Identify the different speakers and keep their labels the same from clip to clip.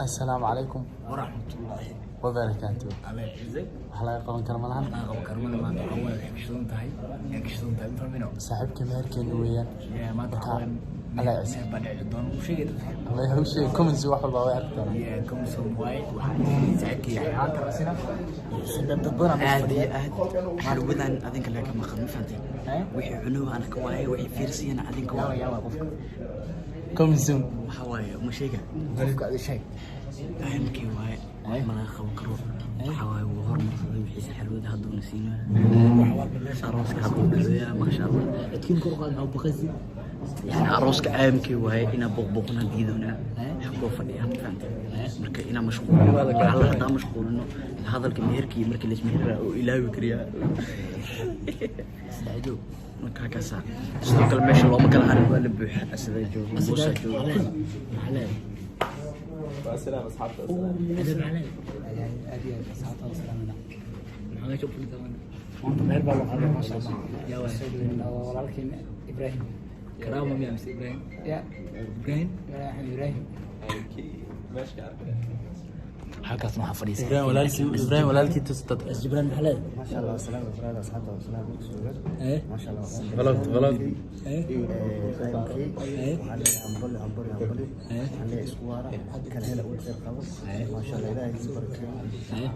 Speaker 1: السلام عليكم
Speaker 2: ورحمة الله
Speaker 1: وبركاته.
Speaker 2: على عزك
Speaker 1: حلقة قوان كرمالها
Speaker 2: أنا كرمان ما تعود يكشون تاي فرمينو
Speaker 1: صاحبك مهركين ويان
Speaker 2: يا ما تعود
Speaker 1: على عزك
Speaker 2: بدأ الدون وشيء
Speaker 1: الله يهوشي كومنز واحد الله أكثر
Speaker 2: يا كم سوم وايد وحدي زعكي حياة رأسنا سبب تضرنا
Speaker 3: عادي ما رودان أذنك لكن ما خدمت فهمتي وحي عنو أنا كواي وحي فيرسي أنا أذنك
Speaker 2: يلا
Speaker 3: كواي
Speaker 2: يلا قفك
Speaker 1: كومنزون
Speaker 3: حواي مشيكا
Speaker 2: ذلك هذا الشيء
Speaker 3: أهم كواي ما لا خو كرو حواي وهر مرصد وحيس حلوة هادو نسينا أروسك هادو كذا ما شاء الله
Speaker 2: تكين كرقان أو بخزي
Speaker 3: يعني أروسك عام كواي إنا بقنا ديدونا حقو فديها فهمتي مركا إنا مشغول هذا مشغول إنه هذا الكميركي مركا ليش مهر إلهي كريا
Speaker 2: استعدوا
Speaker 3: مركا كاسا sidoo kale meesha looma kala harin waa la buuxa sida joogo muusa joogo
Speaker 2: علي
Speaker 1: السلام أصحابك
Speaker 2: أدب علي أدب أصحابه وسلامنا محمد شوف لي كمان وأنت غير بالله ما شاء الله يا ولكن إبراهيم كرامة يا مس إبراهيم يا إبراهيم إبراهيم حكت مع فريس
Speaker 1: إبراهيم ولالكي تستطيع
Speaker 2: جبران حلال
Speaker 4: ما شاء الله سلام فراد أصحابه وسلام
Speaker 2: إيه
Speaker 4: ما شاء الله
Speaker 1: غلط
Speaker 2: إيه إيه
Speaker 4: همبلي عليه اسواره كان هلا اول خير قبل ما شاء الله الهي يبارك
Speaker 2: إيه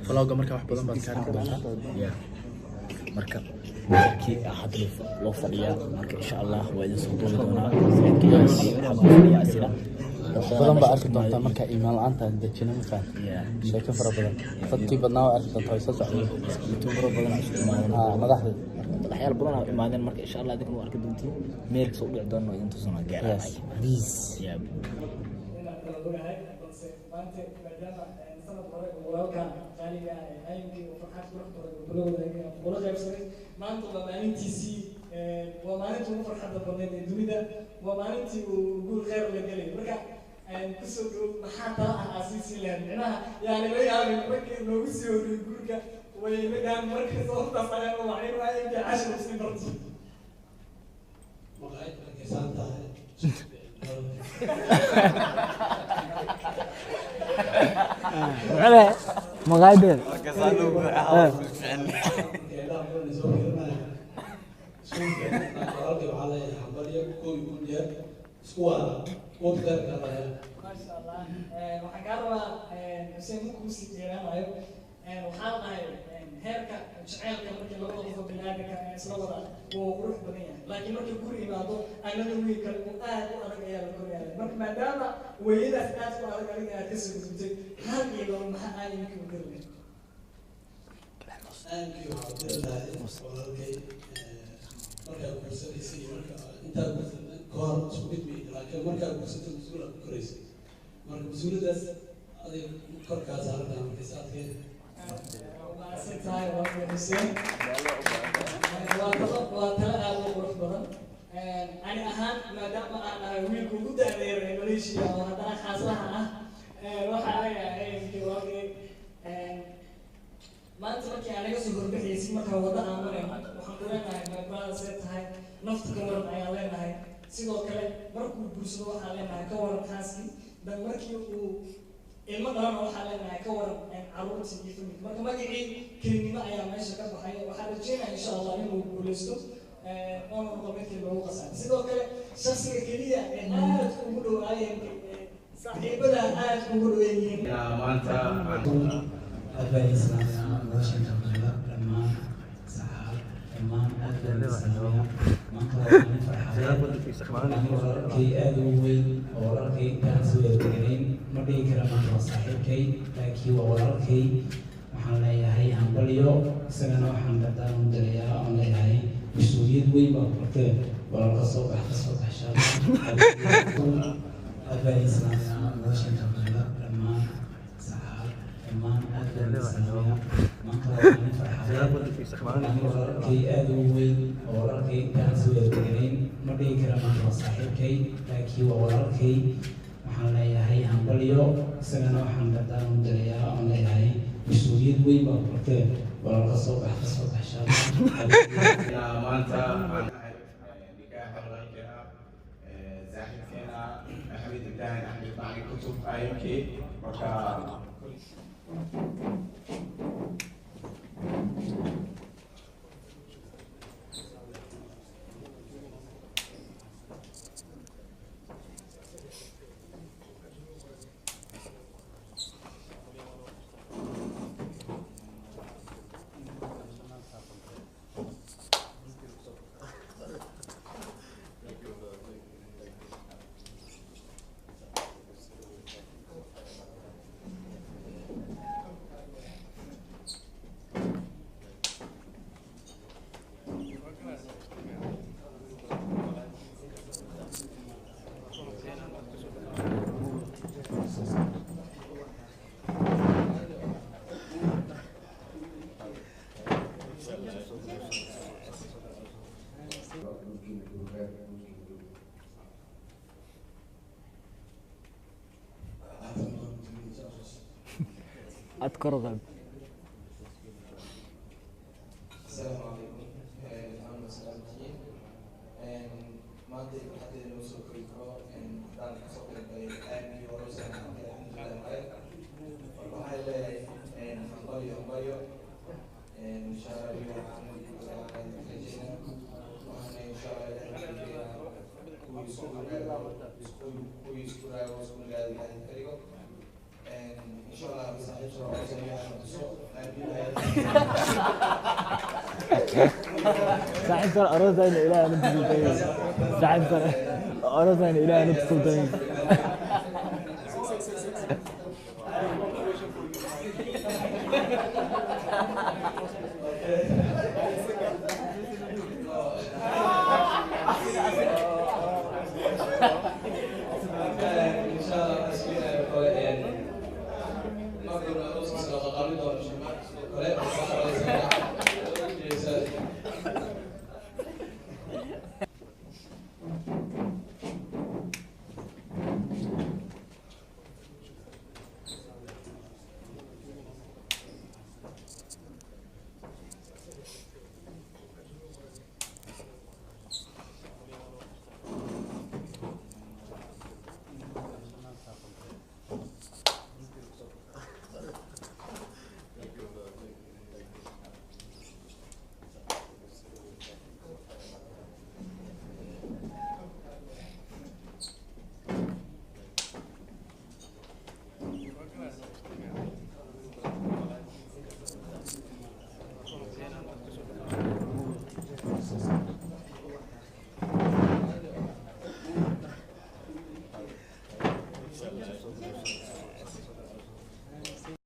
Speaker 1: فلوقا marka wax badan baad ka arki doontaa
Speaker 2: يا مركب مركي أحد لو فضيا مركب إن شاء الله وإذا صدور دونا
Speaker 1: badan baa arki doontaa marka iimaan la'aanta dajina markaa sheeko fara badan dadkii badnaa waa arki doontaa soo socdo
Speaker 2: يوتيوبر بدنا
Speaker 1: madaxda
Speaker 2: waxyaalo badan oo imaadeen marka insha Allah dadku arki doontiin meelka soo dhici doono inta soo gaaray
Speaker 1: peace
Speaker 2: ya
Speaker 5: maanta waa maalintiisii waa maalintii ugu farxadda badneed ee dunida waa maalintii uu guur khayr la gelay marka kusoo dhow maxaa tala ah aasiisi lahayd micnaha yani la yaabin markii loogu sii horiyey guurka way la dhahan markii sababtaas ayaan u wacay waa intii cashir usii barto
Speaker 6: maqaayad markaysaan tahay
Speaker 2: مغادر
Speaker 5: maasha allah waxaan kaa rabaa xuseen markuu sii jeeraanayo waxaan ahay heerka jaceylka markii labada qof oo biniaadamka isla wada wuu qurux badan yahay laakiin markii guri imaado annaga wiil kale uu aad u adag ayaa la koryaaya marka maadaama weeyadaas aad u adag adiga aad kasoo gudubtay hal iyo laba maxaa aayinka u garlay
Speaker 6: aankii waxaa diri lahay walaalkay markaa guursanaysay marka intaa guursana kahor isku mid may laakiin markaa guursata mas-uula ku koraysay marka mas-uuladaas adiga korkaa saartaa markay saadkeeda
Speaker 5: tahay waa xuseen waa tala aad u qurux badan ani ahaan maadaama aan ahay wiilka ugu da'deeray maleeshiya oo haddana xaaslaha ah waxaa leeyahay maanta markii aan naga soo horbaxaysay markaa wada aamanayno waxaan ku leenahay maadaasee tahay nafta ka waran ayaan leenahay sidoo kale markuu guursado waxaan leenahay ka waran xaaskii dan markii uu ilmo dhalana waxaa leenahay ka waran caruurtii iyo familka marka magacii kelinimo ayaa meesha ka baxay waxaa rajeynaya insha allah inuu guuleysto oona noqo midkii loogu qasaaray sidoo kale shaksiga keliya ee aad ugu dhowaayeen saaxiibada aad ugu dhoweeyihiin
Speaker 6: maanta
Speaker 4: أبي إسلامنا وشن كملا لما سحاب لما أبي إسلامنا ما كان فرحان كي أدوي ورقي كان سوى الجرين مدي كرمان وصاحب كي لكي ورقي محل يهي همبليو سجنا وحمد دارم دليا أن يهي مسؤولية وين بقطع ورقة صبح صبح شاب أبي إسلامنا وشن كملا لما kay aad u weyn oo walaalkay kaan soo eeganayn ma dhihi kara maanta waa saaxiibkay laakiin waa walaalkay waxaan leeyahay hambalyo isagana waxaan dadaan u dalayaa oon leeyahay mas-uuliyad weyn baa qortee walaalka soo bax ka soo baxshaa
Speaker 7: maanta nikaaxa walaalkeena saaxiibkeena maxamed ibraahim ambil bagi kutub IMK maka
Speaker 2: أذكر غاب.
Speaker 8: السلام عليكم. أنا سلامتين. ما أدري حتى لو سوف يقرأ كان سوف يقرأ أمي ورسالة الحمد لله. وحال أمبايو إن شاء الله اليوم نجينا وأنا إن شاء الله كويس إن شاء الله بصحيح
Speaker 2: صاحب ترى أراد أن إله نبي سلطان. صاحب ترى أراد أن إله نبي سلطان.